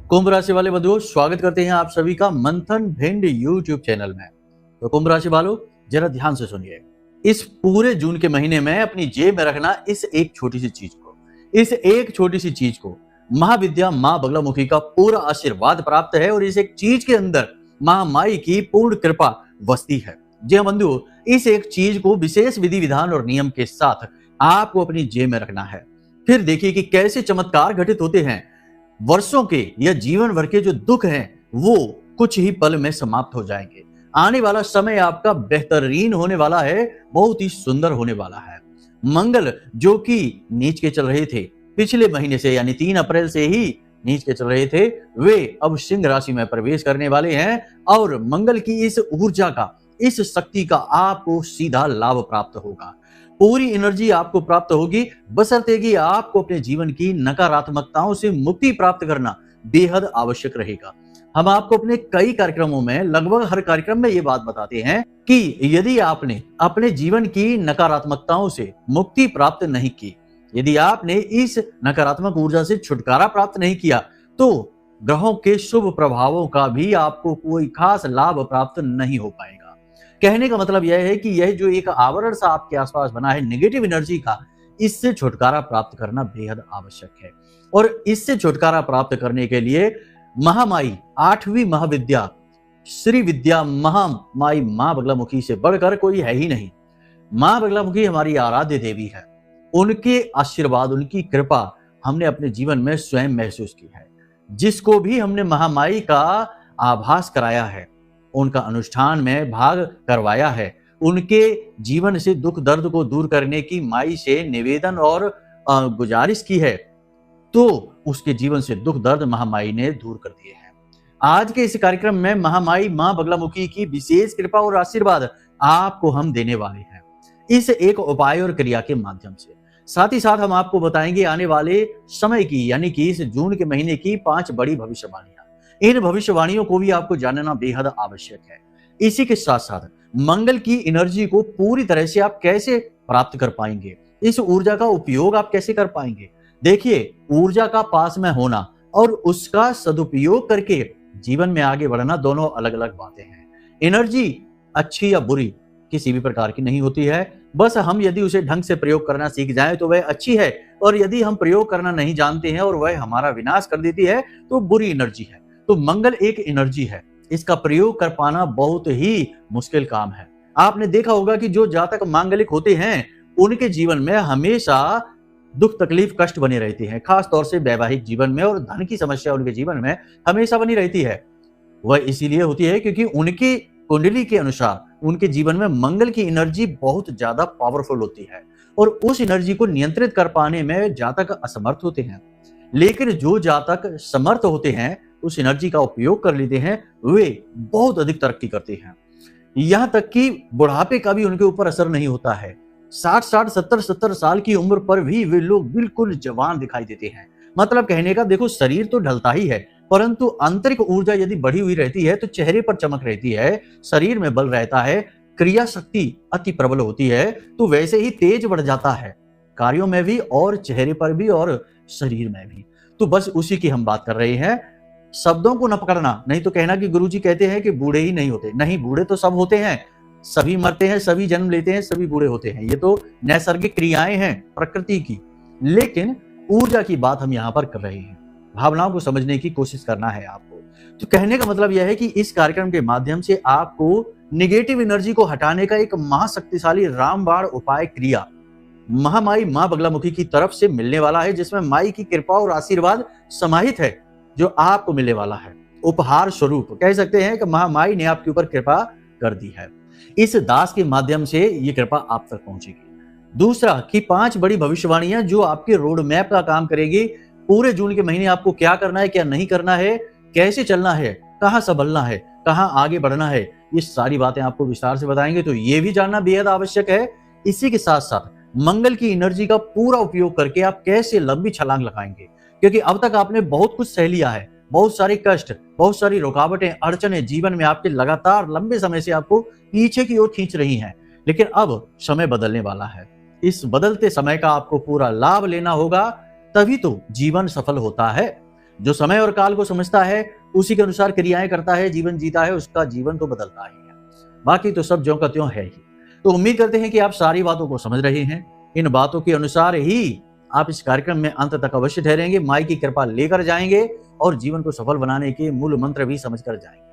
कुंभ राशि वाले बंधुओं, स्वागत करते हैं आप सभी का मंथन भिंड यूट्यूब चैनल में। तो कुंभ राशि वालों, जरा ध्यान से सुनिए। इस पूरे जून के महीने में अपनी जेब में रखना इस एक छोटी सी चीज को महाविद्या मां बगलामुखी का पूरा आशीर्वाद प्राप्त है और इस एक चीज के अंदर महामाई की पूर्ण कृपा बसती है। जी हाँ बंधुओं, इस एक चीज को विशेष विधि विधान और नियम के साथ आपको अपनी जेब में रखना है। फिर देखिए कि कैसे चमत्कार घटित होते हैं। वर्षों के या जीवन भर के जो दुख हैं वो कुछ ही पल में समाप्त हो जाएंगे। आने वाला समय आपका बेहतरीन होने वाला है, बहुत ही सुंदर होने वाला है। मंगल जो कि नीच के चल रहे थे पिछले महीने से, यानी 3 अप्रैल से ही नीच के चल रहे थे, वे अब सिंह राशि में प्रवेश करने वाले हैं और मंगल की इस ऊर्जा का, इस शक्ति का आपको सीधा लाभ प्राप्त होगा। पूरी एनर्जी आपको प्राप्त होगी, बशर्ते कि आपको अपने जीवन की नकारात्मकताओं से मुक्ति प्राप्त करना बेहद आवश्यक रहेगा। हम आपको अपने कई कार्यक्रमों में, लगभग हर कार्यक्रम में ये बात बताते हैं कि यदि आपने अपने जीवन की नकारात्मकताओं से मुक्ति प्राप्त नहीं की, यदि आपने इस नकारात्मक ऊर्जा से छुटकारा प्राप्त नहीं किया, तो ग्रहों के शुभ प्रभावों का भी आपको कोई खास लाभ प्राप्त नहीं हो पाएगा। कहने का मतलब यह है कि यह जो एक आवरण सा आपके आसपास बना है नेगेटिव एनर्जी का, इससे छुटकारा प्राप्त करना बेहद आवश्यक है। और इससे छुटकारा प्राप्त करने के लिए महामाई 8वीं महाविद्या श्री विद्या महामाई मां बगलामुखी से बढ़कर कोई है ही नहीं। मां बगलामुखी हमारी आराध्य देवी है। उनके आशीर्वाद, उनकी कृपा हमने अपने जीवन में स्वयं महसूस की है। जिसको भी हमने महामाई का आभास कराया है, उनका अनुष्ठान में भाग करवाया है, उनके जीवन से दुख दर्द को दूर करने की माई से निवेदन और गुजारिश की है, तो उसके जीवन से दुख दर्द महामाई ने दूर कर दिए हैं। आज के इस कार्यक्रम में महामाई मां बगलामुखी की विशेष कृपा और आशीर्वाद आपको हम देने वाले हैं, इस एक उपाय और क्रिया के माध्यम से। साथ ही साथ हम आपको बताएंगे आने वाले समय की, यानी कि इस जून के महीने की 5 बड़ी भविष्यवाणियां। इन भविष्यवाणियों को भी आपको जानना बेहद आवश्यक है। इसी के साथ साथ मंगल की एनर्जी को पूरी तरह से आप कैसे प्राप्त कर पाएंगे, इस ऊर्जा का उपयोग आप कैसे कर पाएंगे। देखिए, ऊर्जा का पास में होना और उसका सदुपयोग करके जीवन में आगे बढ़ना दोनों अलग अलग बातें हैं। एनर्जी अच्छी या बुरी किसी भी प्रकार की नहीं होती है, बस हम यदि उसे ढंग से प्रयोग करना सीख जाएं तो वह अच्छी है, और यदि हम प्रयोग करना नहीं जानते हैं और वह हमारा विनाश कर देती है तो बुरी एनर्जी है। तो मंगल एक एनर्जी है, इसका प्रयोग कर पाना बहुत ही मुश्किल काम है। आपने देखा होगा कि जो जातक मांगलिक होते हैं उनके जीवन में हमेशा दुख तकलीफ कष्ट बने रहते हैं, खास तौर से वैवाहिक जीवन में, और धन की समस्या उनके जीवन में हमेशा बनी रहती है। वह इसीलिए होती है क्योंकि उनकी कुंडली के अनुसार उनके जीवन में मंगल की एनर्जी बहुत ज्यादा पावरफुल होती है और उस एनर्जी को नियंत्रित कर पाने में जातक असमर्थ होते हैं। लेकिन जो जातक समर्थ होते हैं, उस एनर्जी का उपयोग कर लेते हैं, वे बहुत अधिक तरक्की करते हैं। यहां तक कि बुढ़ापे का भी उनके ऊपर असर नहीं होता है। 60-60, 70-70 साल की उम्र पर भी वे लोग बिल्कुल जवान दिखाई देते हैं। मतलब कहने का, देखो, शरीर तो ढलता ही है, परंतु आंतरिक ऊर्जा यदि बढ़ी हुई रहती है तो चेहरे पर चमक रहती है, शरीर में बल रहता है, क्रिया शक्ति अति प्रबल होती है, तो वैसे ही तेज बढ़ जाता है, कार्यों में भी और चेहरे पर भी और शरीर में भी। तो बस उसी की हम बात कर रहे हैं। शब्दों को न पकड़ना, नहीं तो कहना कि गुरुजी कहते हैं कि बूढ़े ही नहीं होते। नहीं, बूढ़े तो सब होते हैं, सभी मरते हैं, सभी जन्म लेते हैं, सभी बूढ़े होते हैं। ये तो नैसर्गिक क्रियाएं हैं प्रकृति की। लेकिन ऊर्जा की बात हम यहाँ पर कर रहे हैं, भावनाओं को समझने की कोशिश करना है आपको। तो कहने का मतलब यह है कि इस कार्यक्रम के माध्यम से आपको निगेटिव एनर्जी को हटाने का एक महाशक्तिशाली रामबाण उपाय क्रिया महामाई मां बगलामुखी की तरफ से मिलने वाला है, जिसमें माई की कृपा और आशीर्वाद समाहित है, जो आपको मिलने वाला है। उपहार स्वरूप कह सकते हैं कि महामाई ने आपके ऊपर कृपा कर दी है। इस दास के माध्यम से ये कृपा आप तक पहुंचेगी। दूसरा कि 5 बड़ी भविष्यवाणियां जो आपके रोड मैप का काम करेगी। पूरे जून के महीने आपको क्या करना है, क्या नहीं करना है, कैसे चलना है, कहां संभलना है, कहां आगे बढ़ना है, ये सारी बातें आपको विस्तार से बताएंगे। तो ये भी जानना बेहद आवश्यक है। इसी के साथ साथ मंगल की एनर्जी का पूरा उपयोग करके आप कैसे लंबी छलांग लगाएंगे, क्योंकि अब तक आपने बहुत कुछ सह लिया है, बहुत सारे कष्ट, बहुत सारी रुकावटें, अड़चनें जीवन में आपके लगातार लंबे समय से आपको पीछे की ओर खींच रही हैं। लेकिन अब समय बदलने वाला है। इस बदलते समय का आपको पूरा लाभ लेना होगा, तभी तो जीवन सफल होता है। जो समय और काल को समझता है, उसी के अनुसार क्रियाएं करता है, जीवन जीता है, उसका जीवन तो बदलता ही है। बाकी तो सब ज्यों का त्यों है ही। तो उम्मीद करते हैं कि आप सारी बातों को समझ रहे हैं। इन बातों के अनुसार ही आप इस कार्यक्रम में अंत तक अवश्य ठहरेंगे, माई की कृपा लेकर जाएंगे और जीवन को सफल बनाने के मूल मंत्र भी समझ कर जाएंगे।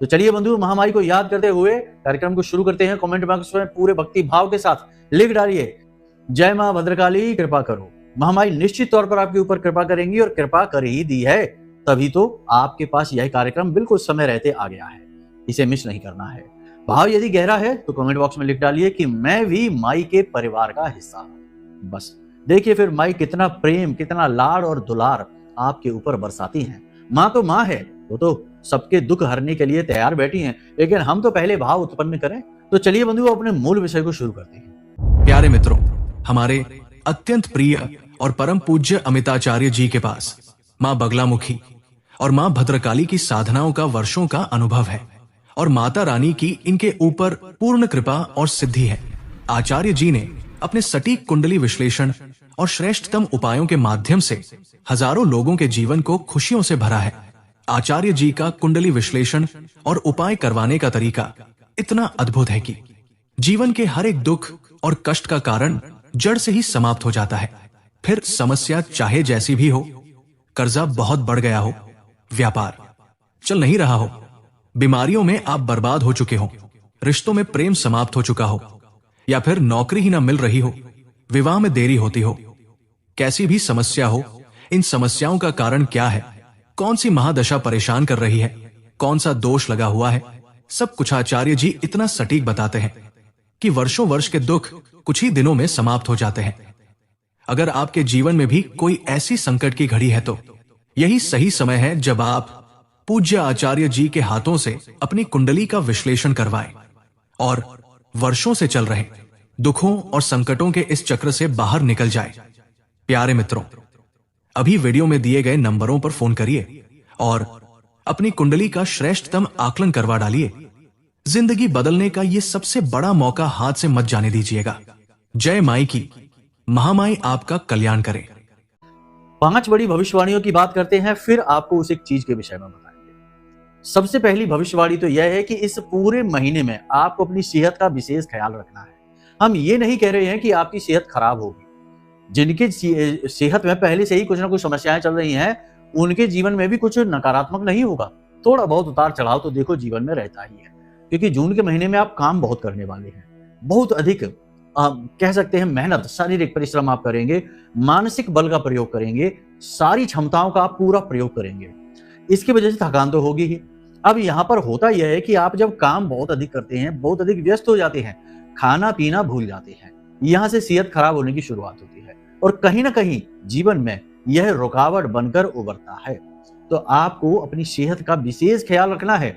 तो चलिए बंधु, महामाई को याद करते हुए कार्यक्रम को शुरू करते हैं। कमेंट बॉक्स में पूरे भक्ति भाव के साथ लिख डालिए, जय मां भद्रकाली कृपा करो। महामाई निश्चित तौर पर आपके ऊपर कृपा करेंगी और कृपा कर ही दी है, तभी तो आपके पास यह कार्यक्रम बिल्कुल समय रहते आ गया है। इसे मिस नहीं करना है। भाव यदि गहरा है तो कमेंट बॉक्स में लिख डालिए कि मैं भी माई के परिवार का हिस्सा हूं। बस देखिए फिर माई कितना प्रेम, कितना लाड़ और दुलार आपके ऊपर बरसाती हैं। माँ तो माँ है, वो तो सबके दुख हरने के लिए तैयार बैठी हैं, लेकिन हम तो पहले भाव उत्पन्न करें। तो चलिए बंधु, अपने मूल विषय को शुरू करते हैं। प्यारे मित्रों, हमारे अत्यंत प्रिय और परम पूज्य अमिताचार्य जी के पास माँ बगलामुखी और माँ भद्रकाली की साधनाओं का वर्षों का अनुभव है और माता रानी की इनके ऊपर पूर्ण कृपा और सिद्धि है। आचार्य जी ने अपने सटीक कुंडली विश्लेषण और श्रेष्ठतम उपायों के माध्यम से हजारों लोगों के जीवन को खुशियों से भरा है। आचार्य जी का कुंडली विश्लेषण और उपाय करवाने का तरीका इतना अद्भुत है कि जीवन के हर एक दुख और कष्ट का कारण जड़ से ही समाप्त हो जाता है। फिर समस्या चाहे जैसी भी हो, कर्जा बहुत बढ़ गया हो, व्यापार चल नहीं रहा हो, बीमारियों में आप बर्बाद हो चुके हो, रिश्तों में प्रेम समाप्त हो चुका हो, या फिर नौकरी ही ना मिल रही हो, विवाह में देरी होती हो, कैसी भी समस्या हो, इन समस्याओं का कारण क्या है, कौन सी महादशा परेशान कर रही है, कौन सा दोष लगा हुआ है, सब कुछ आचार्य जी इतना सटीक बताते हैं कि वर्षों वर्ष के दुख कुछ ही दिनों में समाप्त हो जाते हैं। अगर आपके जीवन में भी कोई ऐसी संकट की घड़ी है तो यही सही समय है जब आप पूज्य आचार्य जी के हाथों से अपनी कुंडली का विश्लेषण करवाएं और वर्षों से चल रहे दुखों और संकटों के इस चक्र से बाहर निकल जाए। प्यारे मित्रों, अभी वीडियो में दिए गए नंबरों पर फोन करिए और अपनी कुंडली का श्रेष्ठतम आकलन करवा डालिए। जिंदगी बदलने का ये सबसे बड़ा मौका हाथ से मत जाने दीजिएगा। जय माई की, महामाई आपका कल्याण करे। 5 बड़ी भविष्यवाणियों की बात करते हैं, फिर आपको उस एक चीज के विषय में बताएंगे। सबसे पहली भविष्यवाणी तो यह है कि इस पूरे महीने में आपको अपनी सेहत का विशेष ख्याल रखना है। हम ये नहीं कह रहे हैं कि आपकी सेहत खराब होगी। जिनके सेहत में पहले से ही कुछ ना कुछ समस्याएं चल रही हैं, उनके जीवन में भी कुछ नकारात्मक नहीं होगा। थोड़ा बहुत उतार चढ़ाव तो देखो जीवन में रहता ही है, क्योंकि जून के महीने में आप काम बहुत करने वाले हैं, बहुत अधिक कह सकते हैं मेहनत, शारीरिक परिश्रम आप करेंगे, मानसिक बल का प्रयोग करेंगे, सारी क्षमताओं का आप पूरा प्रयोग करेंगे। इसकी वजह से थकान तो होगी ही। अब यहाँ पर होता यह है कि आप जब काम बहुत अधिक करते हैं, बहुत अधिक व्यस्त हो जाते हैं, खाना पीना भूल जाते हैं, यहाँ से सेहत खराब होने की शुरुआत होती है और कहीं ना कहीं जीवन में यह रुकावट बनकर उभरता है। तो आपको अपनी सेहत का विशेष ख्याल रखना है।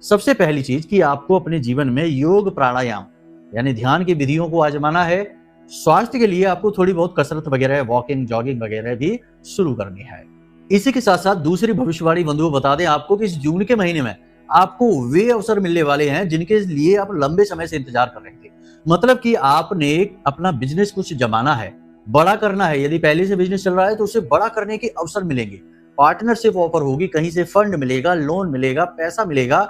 सबसे पहली चीज कि आपको अपने जीवन में योग प्राणायाम यानी ध्यान की विधियों को आजमाना है। स्वास्थ्य के लिए आपको थोड़ी बहुत कसरत वगैरह, वॉकिंग, जॉगिंग वगैरह भी शुरू करनी है। इसी के साथ साथ दूसरी भविष्यवाणी बंधुओं बता दें आपको कि इस जून के महीने में आपको वे अवसर मिलने वाले हैं जिनके लिए आप लंबे समय से इंतजार कर रहे थे। मतलब कि आपने अपना बिजनेस कुछ जमाना है, बड़ा करना है। यदि पहले से बिजनेस चल रहा है तो उसे बड़ा करने के अवसर मिलेंगे, पार्टनरशिप ऑफर होगी, कहीं से फंड मिलेगा, लोन मिलेगा, पैसा मिलेगा,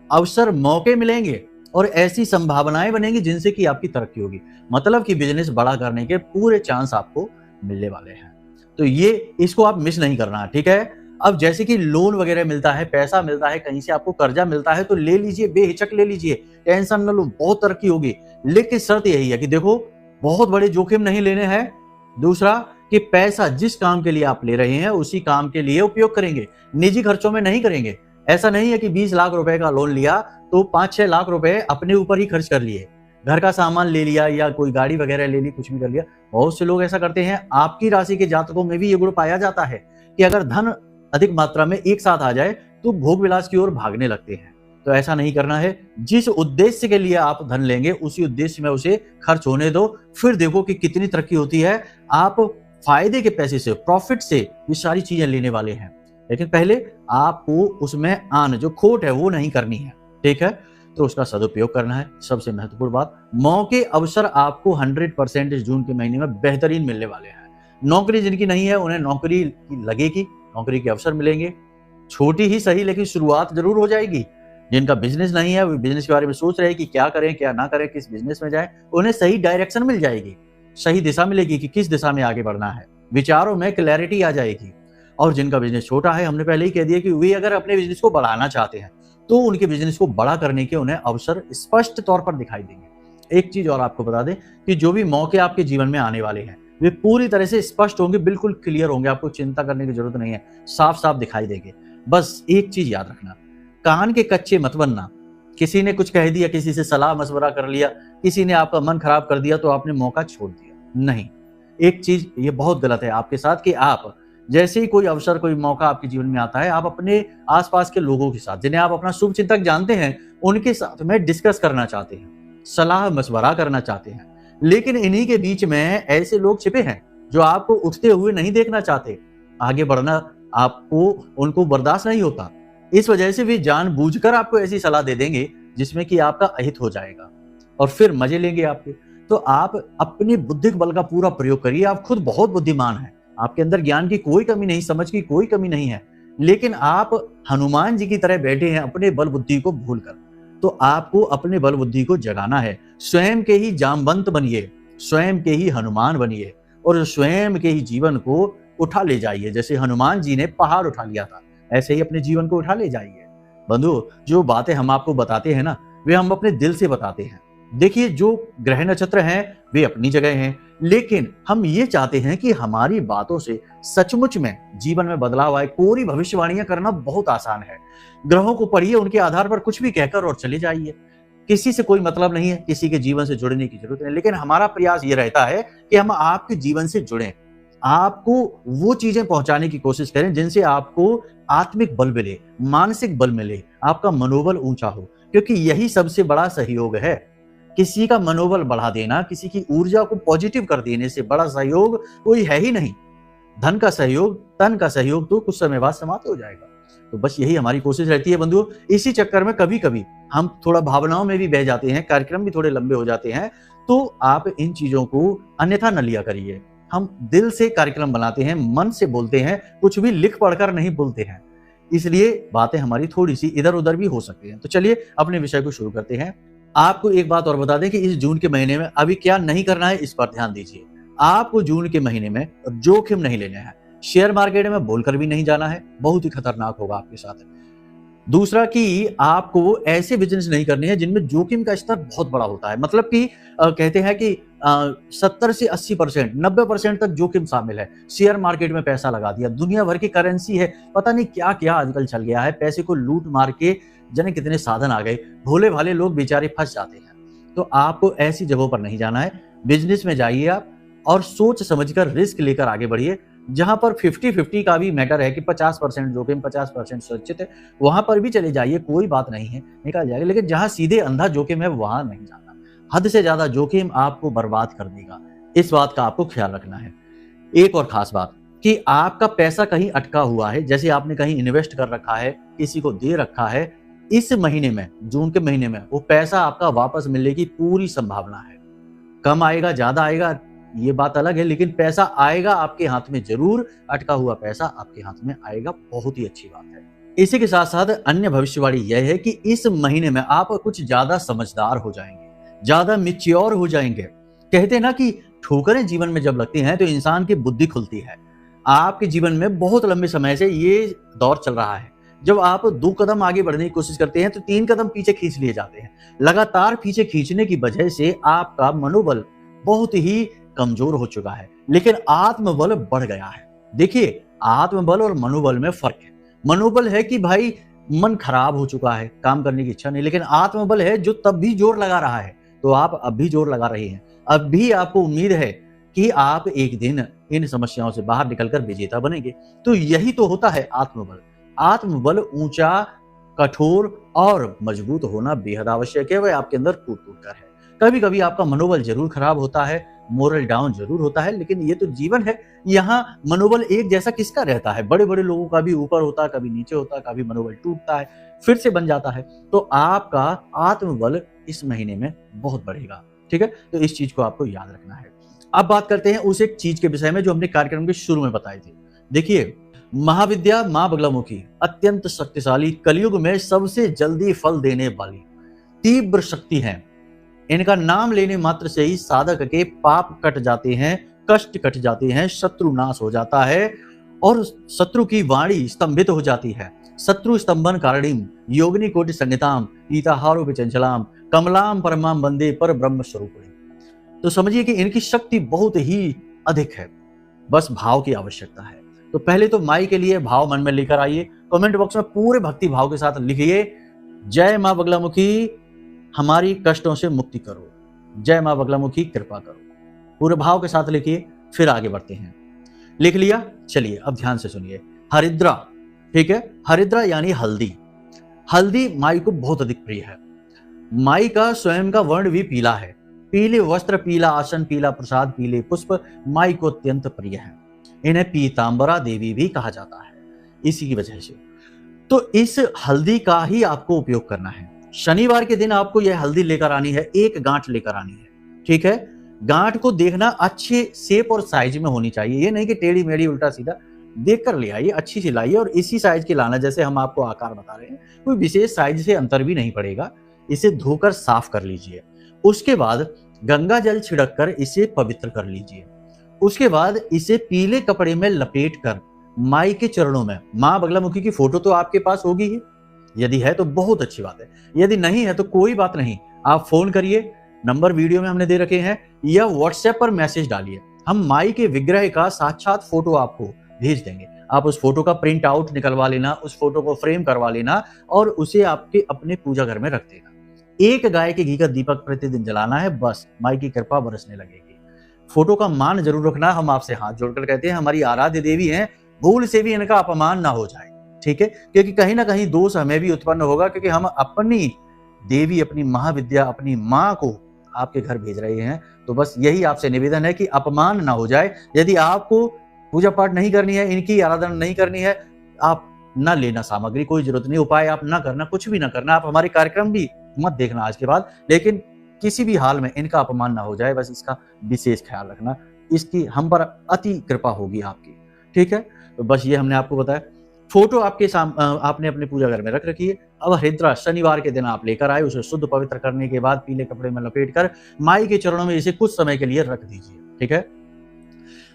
अवसर, मौके मिलेंगे और ऐसी संभावनाएं बनेंगी जिनसे कि आपकी तरक्की होगी। मतलब कि बिजनेस बड़ा करने के पूरे चांस आपको मिलने वाले हैं। तो ये इसको आप मिस नहीं करना है, ठीक है। अब जैसे कि लोन वगैरह मिलता है, पैसा मिलता है, कहीं से आपको कर्जा मिलता है तो ले लीजिए, बेहिचक ले लीजिए, टेंशन न लो, बहुत तरक्की होगी। लेकिन शर्त यही है कि देखो बहुत बड़े जोखिम नहीं लेने हैं। दूसरा कि पैसा जिस काम के लिए आप ले रहे हैं उसी काम के लिए उपयोग करेंगे, निजी खर्चों में नहीं करेंगे। ऐसा नहीं है कि 20 लाख रुपए का लोन लिया तो 5-6 लाख रुपए अपने ऊपर ही खर्च कर लिए, घर का सामान ले लिया या कोई गाड़ी वगैरह ले ली, कुछ भी कर लिया। बहुत से लोग ऐसा करते हैं। आपकी राशि के जातकों में भी ये गुण पाया जाता है कि अगर धन अधिक मात्रा में एक साथ आ जाए तो भोग विलास की ओर भागने लगते हैं। तो ऐसा नहीं करना है। जिस उद्देश्य के लिए आप धन लेंगे उसी उद्देश्य में उसे खर्च होने दो, फिर देखो कि कितनी तरक्की होती है। आप फायदे के पैसे से, प्रॉफिट से ये सारी चीजें लेने वाले हैं। लेकिन पहले आपको उसमें जो खोट है वो नहीं करनी है, ठीक है। तो उसका सदुपयोग करना है। सबसे महत्वपूर्ण बात, मौके अवसर आपको 100% इस जून के महीने में बेहतरीन मिलने वाले हैं। नौकरी जिनकी नहीं है उन्हें नौकरी लगेगी, नौकरी के अवसर मिलेंगे, छोटी ही सही लेकिन शुरुआत जरूर हो जाएगी। जिनका बिजनेस नहीं है वो बिजनेस के बारे में सोच रहे हैं कि क्या करें क्या ना करें, किस बिजनेस में जाएं, उन्हें सही डायरेक्शन मिल जाएगी, सही दिशा मिलेगी कि किस दिशा में आगे बढ़ना है, विचारों में क्लैरिटी आ जाएगी। और जिनका बिजनेस छोटा है, हमने पहले ही कह दिया कि वे अगर अपने बिजनेस को बढ़ाना चाहते हैं तो उनके बिजनेस को बड़ा करने के उन्हें अवसर स्पष्ट तौर पर दिखाई देंगे। एक चीज और आपको बता दें कि जो भी मौके आपके जीवन में आने वाले हैं वे पूरी तरह से स्पष्ट होंगे, बिल्कुल क्लियर होंगे, आपको चिंता करने की जरूरत नहीं है, साफ साफ दिखाई देंगे। बस एक चीज याद रखना, कान के कच्चे मत बनना। किसी ने कुछ कह दिया, किसी से सलाह मशवरा कर लिया, किसी ने आपका मन खराब कर दिया तो आपने मौका छोड़ दिया, नहीं। एक चीज ये बहुत गलत है आपके साथ कि आप जैसे ही कोई अवसर कोई मौका आपके जीवन में आता है, आप अपने आसपास के लोगों के साथ, जिन्हें आप अपना शुभ चिंतक जानते हैं, उनके साथ में डिस्कस करना चाहते हैं, सलाह मशवरा करना चाहते हैं, लेकिन इन्हीं के बीच में ऐसे लोग छिपे हैं जो आपको उठते हुए नहीं देखना चाहते। आगे बढ़ना आपको उनको बर्दाश्त नहीं होता, इस वजह से वे जानबूझकर आपको ऐसी सलाह दे देंगे जिसमें कि आपका अहित हो जाएगा और फिर मजे लेंगे आपके। तो आप अपने बुद्धिक बल का पूरा प्रयोग करिए। आप खुद बहुत बुद्धिमान हैं, आपके अंदर ज्ञान की कोई कमी नहीं, समझ की कोई कमी नहीं है, लेकिन आप हनुमान जी की तरह बैठे हैं अपने बल बुद्धि को भूलकर। तो आपको अपने बल बुद्धि को जगाना है, स्वयं के ही जामवंत बनिए, स्वयं के ही हनुमान बनिए और स्वयं के ही जीवन को उठा ले जाइए। जैसे हनुमान जी ने पहाड़ उठा लिया था, ऐसे ही अपने जीवन को उठा ले जाइए। बंधु, जो बातें हम आपको बताते हैं ना, वे हम अपने दिल से बताते हैं। देखिए, जो ग्रह नक्षत्र हैं वे अपनी जगह हैं, लेकिन हम ये चाहते हैं कि हमारी बातों से सचमुच में जीवन में बदलाव आए। कोरी भविष्यवाणियां करना बहुत आसान है, ग्रहों को पढ़िए, उनके आधार पर कुछ भी कहकर और चले जाइए। किसी से कोई मतलब नहीं है, किसी के जीवन से जुड़ने की जरूरत नहीं, लेकिन हमारा प्रयास ये रहता है कि हम आपके जीवन से जुड़ें, आपको वो चीजें पहुंचाने की कोशिश करें जिनसे आपको आत्मिक बल मिले, मानसिक बल मिले, आपका मनोबल ऊंचा हो, क्योंकि यही सबसे बड़ा सहयोग है। किसी का मनोबल बढ़ा देना, किसी की ऊर्जा को पॉजिटिव कर देने से बड़ा सहयोग कोई है ही नहीं। धन का सहयोग, तन का सहयोग तो कुछ समय बाद समाप्त हो जाएगा। तो बस यही हमारी कोशिश रहती है बंधुओं। इसी चक्कर में कभी कभी हम थोड़ा भावनाओं में भी बह जाते हैं, कार्यक्रम भी थोड़े लंबे हो जाते हैं, तो आप इन चीजों को अन्यथा न लिया करिए। हम दिल से कार्यक्रम बनाते हैं, मन से बोलते हैं, कुछ भी लिख पढ़कर नहीं बोलते हैं, इसलिए बातें हमारी थोड़ी सी इधर उधर भी हो सकती हैं। तो चलिए अपने विषय को शुरू करते हैं। आपको एक बात और बता दें कि इस जून के महीने में अभी क्या नहीं करना है, इस पर ध्यान दीजिए। आपको जून के महीने में जोखिम नहीं लेना है, शेयर मार्केट में बोलकर भी नहीं जाना है, बहुत ही खतरनाक होगा आपके साथ। दूसरा कि आपको ऐसे बिजनेस नहीं करने हैं जिनमें जोखिम का स्तर बहुत बड़ा होता है। मतलब कि कहते हैं कि 70 से 80%, 90% तक जोखिम शामिल है। शेयर मार्केट में पैसा लगा दिया, दुनिया भर की करेंसी है, पता नहीं क्या क्या आजकल चल गया है, पैसे को लूट मार के जाने कितने साधन आ गए, भोले भाले लोग बेचारे फंस जाते हैं। तो आपको ऐसी जगहों पर नहीं जाना है। बिजनेस में जाइए आप और सोच समझकर रिस्क लेकर आगे बढ़िए। जहां पर 50-50 का भी मैटर है कि 50% जोखिम 50% सुरक्षित है, वहां पर भी चले जाइए, कोई बात नहीं है, निकल जाएगा। लेकिन जहां सीधे अंधा जोखिम है वहां नहीं जाना। हद से ज्यादा जोखिम आपको बर्बाद कर देगा, इस बात का आपको ख्याल रखना है। एक और खास बात कि आपका पैसा कहीं अटका हुआ है, जैसे आपने कहीं इन्वेस्ट कर रखा है, किसी को दे रखा है, इस महीने में, जून के महीने में वो पैसा आपका वापस मिलने की पूरी संभावना है। कम आएगा ज्यादा आएगा ये बात अलग है, लेकिन पैसा आएगा आपके हाथ में जरूर, अटका हुआ पैसा आपके हाथ में आएगा, बहुत ही अच्छी बात है। इसी के साथ साथ अन्य भविष्यवाणी यह है कि इस महीने में आप कुछ ज्यादा समझदार हो जाएंगे, ज्यादा मैच्योर हो जाएंगे। कहते हैं ना कि ठोकरें जीवन में जब लगती हैं तो इंसान की बुद्धि खुलती है। आपके जीवन में बहुत लंबे समय से ये दौर चल रहा है, जब आप 2 कदम आगे बढ़ने की कोशिश करते हैं तो 3 कदम पीछे खींच लिए जाते हैं। लगातार पीछे खींचने की वजह से आपका मनोबल बहुत ही कमजोर हो चुका है, लेकिन आत्मबल बढ़ गया है। देखिए, आत्मबल और मनोबल में फर्क है। मनोबल है कि भाई मन खराब हो चुका है, काम करने की इच्छा नहीं, लेकिन आत्मबल है जो तब भी जोर लगा रहा है। तो आप अब भी जोर लगा रहे हैं, अब भी आपको उम्मीद है कि आप एक दिन इन समस्याओं से बाहर निकलकर विजेता बनेंगे। तो यही तो होता है आत्मबल। आत्मबल ऊंचा, कठोर और मजबूत होना बेहद आवश्यक है, वह आपके अंदर कूट कर है। कभी कभी आपका मनोबल जरूर खराब होता है, मोरल डाउन जरूर होता है, लेकिन ये तो जीवन है। यहाँ मनोबल एक जैसा किसका रहता है? बड़े बड़े लोगों का भी ऊपर होता है, कभी नीचे होता है, कभी मनोबल टूटता है, फिर से बन जाता है। तो आपका आत्मबल इस महीने में बहुत बढ़ेगा, ठीक है? तो इस चीज को आपको याद रखना है। अब बात करते हैं उस एक चीज के विषय में जो हमने कार्यक्रम के शुरू में बताई थी। देखिए, महाविद्या मां बगलामुखी अत्यंत शक्तिशाली, कलयुग में सबसे जल्दी फल देने वाली तीव्र शक्ति है। इनका नाम लेने मात्र से ही साधक के पाप कट जाते हैं, कष्ट कट जाते हैं, शत्रु नाश हो जाता है और शत्रु की वाणी स्तंभित हो जाती है। शत्रु स्तंभन कारणीम योगिनी कोटि संहिताम पीताहारो विचंचलाम कमलाम परमाम वंदे पर ब्रह्म स्वरूपिणी। तो समझिए कि इनकी शक्ति बहुत ही अधिक है, बस भाव की आवश्यकता है। तो पहले तो माई के लिए भाव मन में लेकर आइए, कमेंट बॉक्स में पूरे भक्ति भाव के साथ लिखिए, जय मां बगलामुखी हमारी कष्टों से मुक्ति करो, जय मां बगलामुखी कृपा करो। पूरे भाव के साथ लिखिए, फिर आगे बढ़ते हैं। लिख लिया? चलिए अब ध्यान से सुनिए। हरिद्रा, ठीक है, हरिद्रा यानी हल्दी। हल्दी माई को बहुत अधिक प्रिय है। माई का स्वयं का वर्ण भी पीला है। पीले वस्त्र, पीला आसन, पीला प्रसाद, पीले पुष्प माई को अत्यंत प्रिय है। इन्हें पीतांबरा देवी भी कहा जाता है इसी की वजह से। तो इस हल्दी का ही आपको उपयोग करना है। शनिवार के दिन आपको यह हल्दी लेकर आनी है, एक गांठ लेकर आनी है, ठीक है। गांठ को देखना अच्छे शेप और साइज में होनी चाहिए, ये नहीं कि टेढ़ी मेढ़ी उल्टा सीधा, देख कर ले आइए, अच्छी सी लाइए और इसी साइज की लाना जैसे हम आपको आकार बता रहे हैं, कोई विशेष साइज से अंतर भी नहीं पड़ेगा। इसे धोकर साफ कर लीजिए। उसके बाद गंगा जल छिड़क कर इसे पवित्र कर लीजिए। उसके बाद इसे पीले कपड़े में लपेट कर माई के चरणों में, मां बगलामुखी की फोटो तो आपके पास होगी ही, यदि है तो बहुत अच्छी बात है, यदि नहीं है तो कोई बात नहीं, आप फोन करिए, नंबर वीडियो में हमने दे रखे हैं, या व्हाट्सएप पर मैसेज डालिए। हम माई के विग्रह का साक्षात फोटो आपको भेज देंगे। आप उस फोटो का प्रिंट आउट निकलवा लेना, उस फोटो को फ्रेम करवा लेना और उसे आपके अपने पूजा घर में रख देना। एक गाय के घी का दीपक प्रतिदिन जलाना है, बस माई की कृपा बरसने लगेगी। फोटो का मान जरूर रखना। हम आपसे हाथ जोड़कर कहते हैं, हमारी आराध्य देवी हैं, भूल से भी इनका अपमान ना हो जाए, ठीक है, क्योंकि कहीं ना कहीं दोष हमें भी उत्पन्न होगा, क्योंकि हम अपनी देवी, अपनी महाविद्या, अपनी माँ को आपके घर भेज रहे हैं। तो बस यही आपसे निवेदन है कि अपमान ना हो जाए। यदि आपको पूजा पाठ नहीं करनी है, इनकी आराधना नहीं करनी है, आप ना लेना सामग्री, कोई जरूरत नहीं, उपाय आप ना करना, कुछ भी ना करना, आप हमारे कार्यक्रम भी मत देखना आज के बाद, लेकिन किसी भी हाल में इनका अपमान ना हो जाए, बस इसका विशेष ख्याल रखना। इसकी हम पर अति कृपा होगी आपकी, ठीक है। तो बस ये हमने आपको बताया। फोटो आपके आपने अपने पूजा घर में रख रखी है। अब हरिद्रा शनिवार के दिन आप लेकर आए, उसे शुद्ध पवित्र करने के बाद पीले कपड़े में लपेट कर माई के चरणों में इसे कुछ समय के लिए रख दीजिए, ठीक है।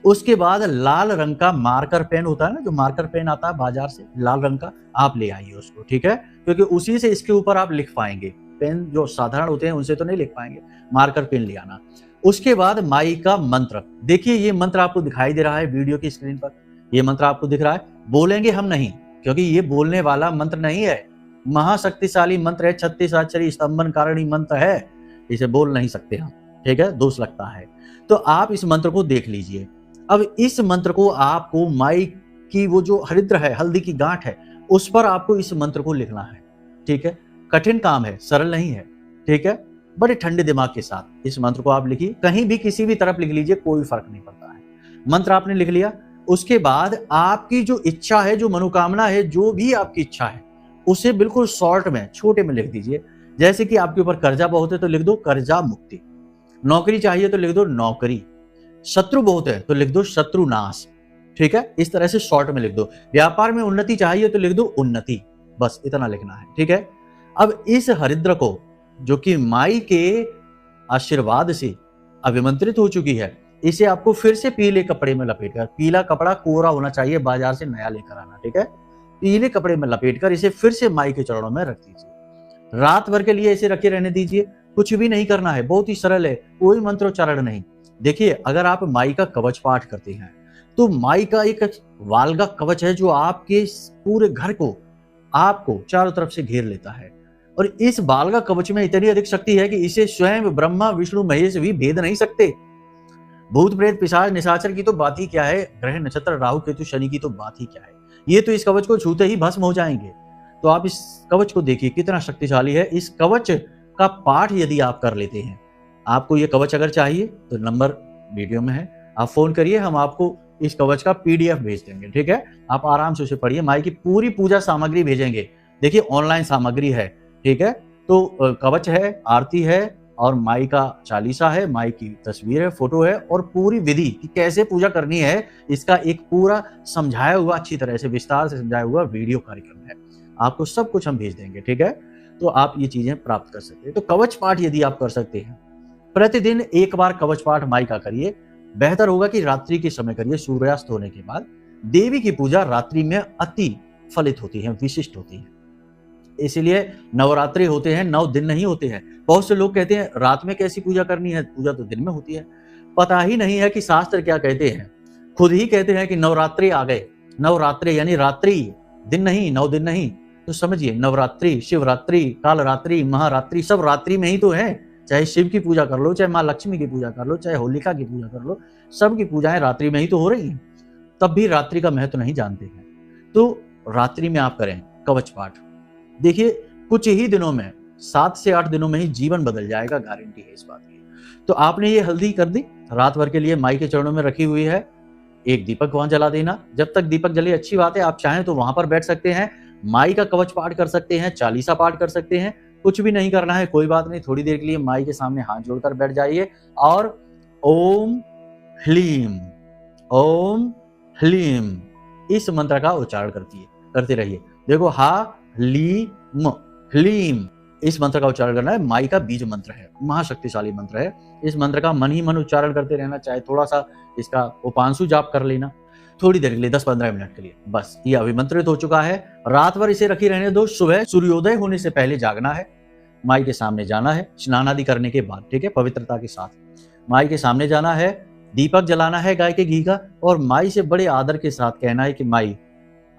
उसके बाद लाल रंग का मार्कर पेन होता है ना, जो मार्कर पेन आता है बाजार से, लाल रंग का, आप ले आइए उसको, ठीक है, क्योंकि उसी से इसके ऊपर आप लिख पाएंगे। पेन जो साधारण होते हैं उनसे तो नहीं लिख पाएंगे, मार्कर पेन ले आना। उसके बाद माई का मंत्र, देखिए ये मंत्र आपको दिखाई दे रहा है वीडियो की स्क्रीन पर, ये मंत्र आपको दिख रहा है। बोलेंगे हम नहीं, क्योंकि ये बोलने वाला मंत्र नहीं है, महाशक्तिशाली मंत्र है, 36 अक्षरी स्तंभन कारिणी मंत्र है, इसे बोल नहीं सकते हम, ठीक है, दोष लगता है। तो आप इस मंत्र को देख लीजिए। अब इस मंत्र को आपको माई की वो जो हरिद्र है, हल्दी की गांठ है, उस पर आपको इस मंत्र को लिखना है, ठीक है। कठिन काम है, सरल नहीं है, ठीक है। बड़े ठंडे दिमाग के साथ इस मंत्र को आप लिखिए, कहीं भी किसी भी तरफ लिख लीजिए, कोई फर्क नहीं पड़ता है। मंत्र आपने लिख लिया। उसके बाद आपकी जो इच्छा है, जो मनोकामना है, जो भी आपकी इच्छा है, उसे बिल्कुल शॉर्ट में, छोटे में लिख दीजिए। जैसे कि आपके ऊपर कर्जा बहुत है तो लिख दो कर्जा मुक्ति, नौकरी चाहिए तो लिख दो नौकरी, शत्रु बहुत है तो लिख दो शत्रु नाश, ठीक है, इस तरह से शॉर्ट में लिख दो। व्यापार में उन्नति चाहिए तो लिख दो उन्नति, बस इतना लिखना है, ठीक है। अब इस हरिद्र को, जो कि माई के आशीर्वाद से अभिमंत्रित हो चुकी है, इसे आपको फिर से पीले कपड़े में लपेटकर, पीला कपड़ा कोरा होना चाहिए, बाजार से नया लेकर आना, ठीक है, पीले कपड़े में लपेटकर इसे फिर से माई के चरणों में रख दीजिए। रात भर के लिए इसे रखे रहने दीजिए, कुछ भी नहीं करना है, बहुत ही सरल है, कोई मंत्रोच्चारण नहीं। देखिए, अगर आप माई का कवच पाठ करते हैं तो माई का एक वालगा कवच है जो आपके पूरे घर को, आपको चारों तरफ से घेर लेता है। और इस बालगा कवच में इतनी अधिक शक्ति है कि इसे स्वयं ब्रह्मा विष्णु महेश भी भेद नहीं सकते। भूत प्रेत पिशाच निशाचर की तो बात ही क्या है, ग्रह नक्षत्र राहु केतु शनि की तो बात ही क्या है, ये तो इस कवच को छूते ही भस्म हो जाएंगे। तो आप इस कवच को देखिए कितना शक्तिशाली है। इस कवच का पाठ यदि आप कर लेते हैं, आपको ये कवच अगर चाहिए तो नंबर वीडियो में है, आप फोन करिए, हम आपको इस कवच का PDF भेज देंगे, ठीक है। आप आराम से उसे पढ़िए, माई की पूरी पूजा सामग्री भेजेंगे। देखिए ऑनलाइन सामग्री है, ठीक है, तो कवच है, आरती है और माई का चालीसा है, माई की तस्वीर है, फोटो है और पूरी विधि कि कैसे पूजा करनी है इसका एक पूरा समझाया हुआ, अच्छी तरह से विस्तार से समझाया हुआ वीडियो कार्यक्रम है। आपको सब कुछ हम भेज देंगे, ठीक है? तो आप ये चीजें प्राप्त कर सकते हैं। तो कवच पाठ यदि आप कर सकते हैं, प्रतिदिन एक बार कवच पाठ माई का करिए। बेहतर होगा कि रात्रि के समय करिए, सूर्यास्त होने के बाद। देवी की पूजा रात्रि में अति फलित होती है, विशिष्ट होती है। इसीलिए नवरात्रि होते हैं, 9 दिन नहीं होते हैं। बहुत से लोग कहते हैं रात में कैसी पूजा करनी है, पूजा तो दिन में होती है। पता ही नहीं है कि शास्त्र क्या कहते हैं। खुद ही कहते हैं कि नवरात्रि आ गए। नवरात्रि यानी रात्रि, दिन नहीं, 9 दिन नहीं। तो समझिए, नवरात्रि, शिवरात्रि, कालरात्रि, महारात्रि सब रात्रि में ही तो है। चाहे शिव की पूजा कर लो, चाहे माँ लक्ष्मी की पूजा कर लो, चाहे होलिका की पूजा कर लो, सबकी पूजाएं रात्रि में ही तो हो रही हैं। तब भी रात्रि का महत्व नहीं जानते हैं। तो रात्रि में आप करें कवच पाठ। देखिए, कुछ ही दिनों में, 7 से 8 दिनों में ही जीवन बदल जाएगा, गारंटी है इस बात की। तो आपने ये हल्दी कर दी, रात भर के लिए माई के चरणों में रखी हुई है। एक दीपक वहां जला देना। जब तक दीपक जले अच्छी बात है, आप चाहें तो वहां पर बैठ सकते हैं, माई का कवच पाठ कर सकते हैं, चालीसा पाठ कर सकते हैं। कुछ भी नहीं करना है, कोई बात नहीं। थोड़ी देर के लिए माई के सामने हाथ जोड़कर बैठ जाइए और ओम ह्लीम, ओम ह्लीम इस मंत्र का उच्चारण करते रहिए। देखो, हा लीम, ह्लीम इस मंत्र का उच्चारण करना है। माई का बीज मंत्र है, महाशक्तिशाली मंत्र है। इस मंत्र का मन ही मन उच्चारण करते रहना। चाहे थोड़ा सा इसका उपांशु जाप कर लेना, थोड़ी देर के लिए, 10-15 मिनट के लिए, बस ये अभिमंत्रित हो चुका है। रात भर इसे रखी रहने दो। सुबह सूर्योदय होने से पहले जागना है, माई के सामने जाना है, स्नान आदि करने के बाद, ठीक है, पवित्रता के साथ माई के सामने जाना है। दीपक जलाना है गाय के घी का और माई से बड़े आदर के साथ कहना है कि माई,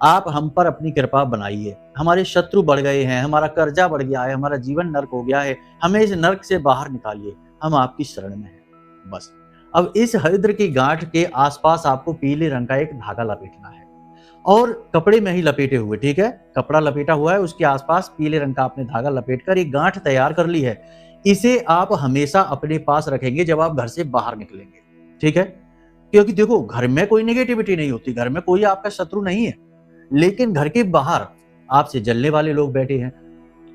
आप हम पर अपनी कृपा बनाइए। हमारे शत्रु बढ़ गए हैं, हमारा कर्जा बढ़ गया है, हमारा जीवन नर्क हो गया है, हमें इस नर्क से बाहर निकालिए, हम आपकी शरण में हैं। बस अब इस हरिद्र की गांठ के आसपास आपको पीले रंग का एक धागा लपेटना है और कपड़े में ही लपेटे हुए, ठीक है, कपड़ा लपेटा हुआ है, उसके आसपास पीले रंग का आपने धागा लपेटकर एक गांठ तैयार कर ली है। इसे आप हमेशा अपने पास रखेंगे जब आप घर से बाहर निकलेंगे, ठीक है? क्योंकि देखो, घर में कोई नेगेटिविटी नहीं होती, घर में कोई आपका शत्रु नहीं है, लेकिन घर के बाहर आपसे जलने वाले लोग बैठे हैं,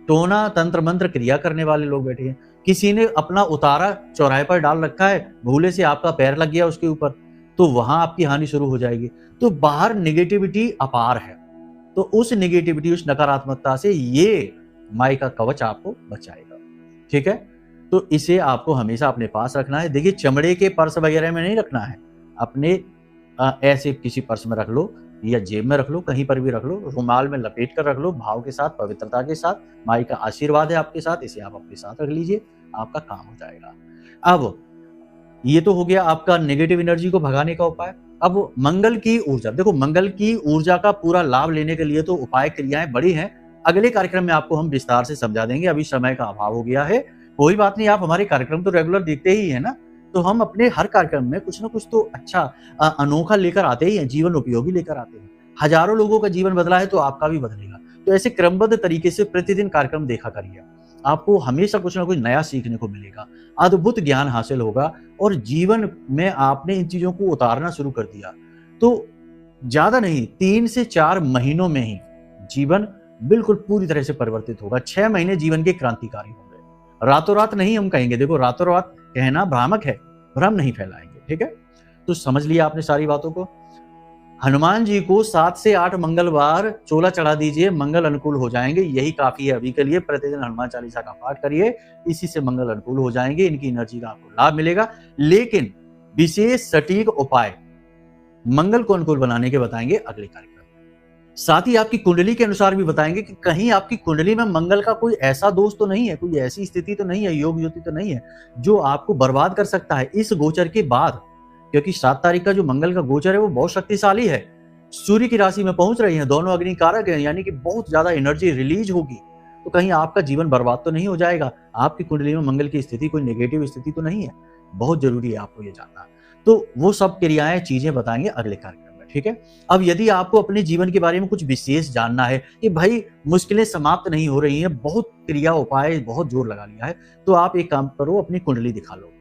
टोना तंत्र मंत्र क्रिया करने वाले लोग बैठे हैं। किसी ने अपना उतारा चौराहे पर डाल रखा है, भूले से आपका पैर लग गया उसके ऊपर, तो वहां आपकी हानि शुरू हो जाएगी। तो बाहर नेगेटिविटी अपार है, तो उस नेगेटिविटी, उस नकारात्मकता से ये माई का कवच आपको बचाएगा, ठीक है? तो इसे आपको हमेशा अपने पास रखना है। देखिए, चमड़े के पर्स वगैरह में नहीं रखना है, अपने ऐसे किसी पर्स में रख लो या जेब में रख लो, कहीं पर भी रख लो, रुमाल में लपेट कर रख लो, भाव के साथ, पवित्रता के साथ। माई का आशीर्वाद है आपके साथ, इसे आप अपने साथ रख लीजिए, आपका काम हो जाएगा। अब ये तो हो गया आपका नेगेटिव एनर्जी को भगाने का उपाय। अब मंगल की ऊर्जा, देखो, मंगल की ऊर्जा का पूरा लाभ लेने के लिए तो उपाय क्रियाएं बड़ी हैं। अगले कार्यक्रम में आपको हम विस्तार से समझा देंगे, अभी समय का अभाव हो गया है। कोई बात नहीं, आप हमारे कार्यक्रम तो रेगुलर देखते ही है ना, तो हम अपने हर कार्यक्रम में कुछ ना कुछ तो अच्छा अनोखा लेकर आते ही हैं, जीवन उपयोगी लेकर आते हैं। हजारों लोगों का जीवन बदला है तो आपका भी बदलेगा। तो ऐसे क्रमबद्ध तरीके से प्रतिदिन कार्यक्रम देखा करिए, आपको हमेशा कुछ ना कुछ नया सीखने को मिलेगा, अद्भुत ज्ञान हासिल होगा और जीवन में आपने इन चीजों को उतारना शुरू कर दिया तो ज्यादा नहीं, 3 से 4 महीनों में ही जीवन बिल्कुल पूरी तरह से परिवर्तित होगा। 6 महीने जीवन के क्रांतिकारी होंगे। रातों रात नहीं हम कहेंगे, देखो, रातों रात कहना भ्रामक है, भ्रम नहीं फैलाएंगे, ठीक है? तो समझ लिया आपने सारी बातों को। हनुमान जी को 7 से 8 मंगलवार चोला चढ़ा दीजिए, मंगल अनुकूल हो जाएंगे। यही काफी है अभी के लिए। प्रतिदिन हनुमान चालीसा का पाठ करिए, इसी से मंगल अनुकूल हो जाएंगे, इनकी एनर्जी का आपको लाभ मिलेगा। लेकिन विशेष सटीक उपाय मंगल को अनुकूल बनाने के बताएंगे अगले कार्यक्रम में। साथ ही आपकी कुंडली के अनुसार भी बताएंगे कि कहीं आपकी कुंडली में मंगल का कोई ऐसा दोष तो नहीं है, कोई ऐसी स्थिति तो नहीं है, योग युति तो नहीं है जो आपको बर्बाद कर सकता है इस गोचर के बाद। क्योंकि 7 तारीख का जो मंगल का गोचर है वो बहुत शक्तिशाली है, सूर्य की राशि में पहुंच रही है, दोनों अग्नि कारक हैं, यानी कि बहुत ज्यादा एनर्जी रिलीज होगी। तो कहीं आपका जीवन बर्बाद तो नहीं हो जाएगा, आपकी कुंडली में मंगल की स्थिति कोई नेगेटिव स्थिति तो नहीं है। बहुत जरूरी है आपको ये जानना। तो वो सब क्रियाएं, चीजें बताएंगे अगले कार्यक्रम में, ठीक है? अब यदि आपको अपने जीवन के बारे में कुछ विशेष जानना है कि भाई मुश्किलें समाप्त नहीं हो रही हैं, बहुत क्रिया उपाय बहुत जोर लगा लिया है, तो आप एक काम करो, अपनी कुंडली दिखा लो।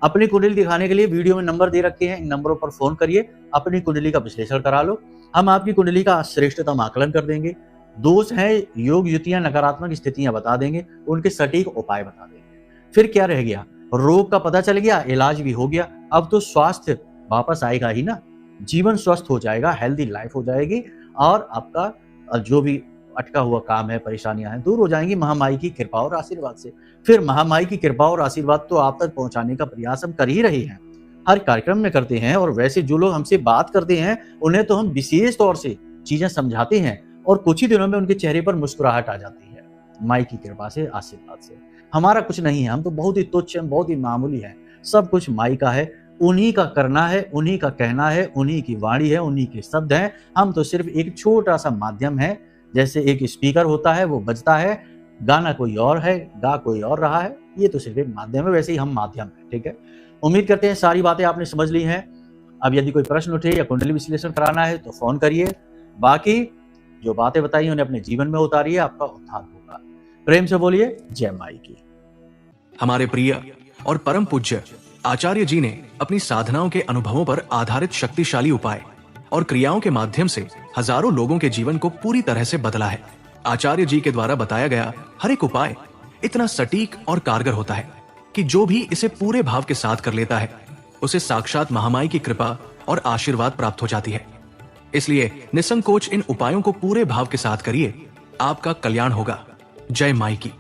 अपनी कुंडली दिखाने के लिए वीडियो में नंबर दे रखे हैं, इन नंबरों पर फोन करिए, अपनी कुंडली का विश्लेषण करा लो। हम आपकी कुंडली का श्रेष्ठतम आकलन कर देंगे, दोष हैं, योग युतियां, नकारात्मक स्थितियां बता देंगे, उनके सटीक उपाय बता देंगे। फिर क्या रह गया? रोग का पता चल गया, इलाज भी हो गया, अब तो स्वास्थ्य वापस आएगा ही ना। जीवन स्वस्थ हो जाएगा, हेल्दी लाइफ हो जाएगी और आपका जो भी अटका हुआ काम है, परेशानियां हैं, दूर हो जाएंगी महामाई की कृपा और आशीर्वाद से। फिर महामाई की कृपा और आशीर्वाद तो आप तक पहुंचाने का प्रयास हम कर ही रहे हैं, हर कार्यक्रम में करते हैं। और वैसे जो लोग हमसे बात करते हैं उन्हें तो हम विशेष तौर से चीजें समझाते हैं और कुछ ही दिनों में उनके चेहरे पर मुस्कुराहट आ जाती है, माई की कृपा से, आशीर्वाद से। हमारा कुछ नहीं है, हम तो बहुत ही तुच्छ हैं, बहुत ही मामूली हैं। सब कुछ माई का है, उन्हीं का करना है, उन्हीं का कहना है, उन्हीं की वाणी है, उन्हीं के शब्द हैं। हम तो सिर्फ एक छोटा सा माध्यम है, जैसे एक स्पीकर होता है, वो बजता है, गाना कोई और है, गा कोई और रहा है, ये तो सिर्फ एक माध्यम है, वैसे ही हम माध्यम है। ठीक है, उम्मीद करते हैं सारी बातें आपने समझ ली हैं। अब यदि कोई प्रश्न उठे या कुंडली विश्लेषण कराना है तो फोन करिए, बाकी जो बातें बताई उन्हें अपने जीवन में उतारिए, आपका उद्धार होगा। प्रेम से बोलिए जय माई की। हमारे प्रिय और परम पूज्य आचार्य जी ने अपनी साधनाओं के अनुभवों पर आधारित शक्तिशाली उपाय और क्रियाओं के माध्यम से हजारों लोगों के जीवन को पूरी तरह से बदला है। आचार्य जी के द्वारा बताया गया हर एक उपाय इतना सटीक और कारगर होता है कि जो भी इसे पूरे भाव के साथ कर लेता है उसे साक्षात महामाई की कृपा और आशीर्वाद प्राप्त हो जाती है। इसलिए निसंकोच इन उपायों को पूरे भाव के साथ करिए, आपका कल्याण होगा। जय माई की।